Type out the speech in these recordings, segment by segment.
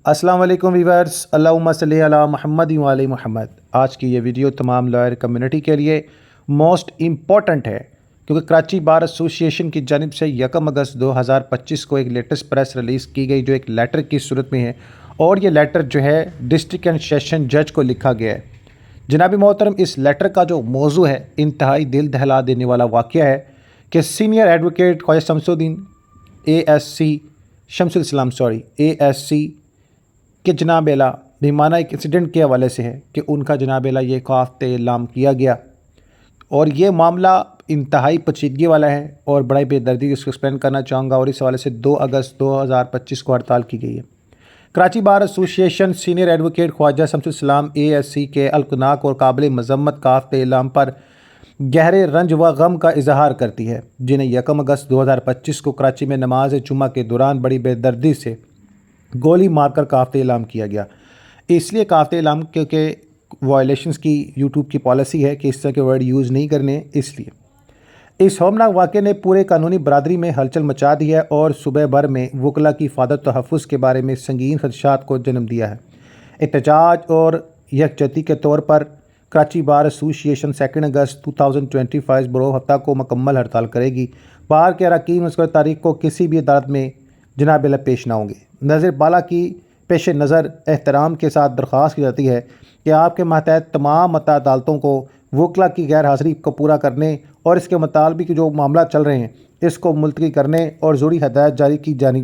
السلام علیکم ویورز، اللہم صلی علی محمد و علی محمد۔ آج کی یہ ویڈیو تمام لائر کمیونٹی کے لیے موسٹ امپورٹنٹ ہے، کیونکہ کراچی بار ایسوسی ایشن کی جانب سے 1 اگست 2025 کو ایک لیٹسٹ پریس ریلیز کی گئی، جو ایک لیٹر کی صورت میں ہے، اور یہ لیٹر جو ہے ڈسٹرکٹ اینڈ سیشن جج کو لکھا گیا ہے۔ جناب محترم، اس لیٹر کا جو موضوع ہے انتہائی دل دہلا دینے والا واقعہ ہے کہ سینئر ایڈوکیٹ خواجہ شمس الدین شمس الاسلام کہ جناب اعلیٰ بھیمانہ ایک انسیڈنٹ کے حوالے سے ہے کہ ان کا جناب اعلیٰ یہ خافت اعلام کیا گیا، اور یہ معاملہ انتہائی پیچیدگی والا ہے اور بڑے بے دردی اس کو ایکسپلین کرنا چاہوں گا، اور اس حوالے سے 2 اگست 2025 کو ہڑتال کی گئی ہے۔ کراچی بار ایسوسی ایشن سینئر ایڈوکیٹ خواجہ شمس الاسلام کے الکناک اور قابل مذمت خافت اعلام پر گہرے رنج و غم کا اظہار کرتی ہے، جنہیں 1 اگست 2025 کو کراچی میں نماز جمعہ کے دوران بڑی بے دردی سے گولی مار کر خافت اعلام کیا گیا۔ اس لیے خافت اعلام کیونکہ وائلیشنز کی یوٹیوب کی پالیسی ہے کہ اس طرح کے ورڈ یوز نہیں کرنے، اس لیے اس ہولناک واقعے نے پورے قانونی برادری میں ہلچل مچا دی ہے اور صوبہ بھر میں وکلاء کی حفاظت و تحفظ کے بارے میں سنگین خدشات کو جنم دیا ہے۔ احتجاج اور یکجہتی کے طور پر کراچی بار ایسوسی ایشن 2 اگست 2025 بروز ہفتہ کو مکمل ہڑتال کرے گی۔ بار کے اراکین 19 تاریخ کو کسی بھی عدالت میں جناب اعلیٰ پیش نہ ہوں گے۔ نظر بالا کی پیش نظر احترام کے ساتھ درخواست کی جاتی ہے کہ آپ کے ماتحت تمام عدالتوں کو وکلاء کی غیر حاضری کو پورا کرنے اور اس کے مطابق جو معاملات چل رہے ہیں اس کو ملتوی کرنے اور ضروری ہدایت جاری کی جانی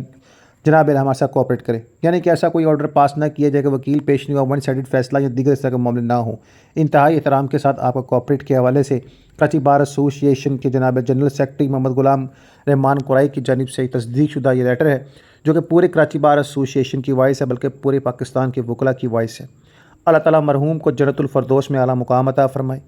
جناب اعلیٰ ہمارے ساتھ کوآپریٹ کرے، یعنی کہ ایسا کوئی آرڈر پاس نہ کیا جائے کہ وکیل پیش نہیں ہوا، ون سائیڈڈ فیصلہ یا دیگر اس طرح کے معاملے نہ ہوں۔ انتہائی احترام کے ساتھ آپ کا کوآپریٹ کے حوالے سے کراچی بار ایسوسی ایشن کے جناب جنرل سیکرٹری محمد غلام رحمان قرائی کی جانب سے تصدیق شدہ یہ لیٹر ہے، جو کہ پورے کراچی بار ایسوسی ایشن کی وائس ہے، بلکہ پورے پاکستان کے وکلاء کی وائس ہے۔ اللہ تعالیٰ مرحوم کو جنت الفردوس میں اعلیٰ مقام عطا فرمائے۔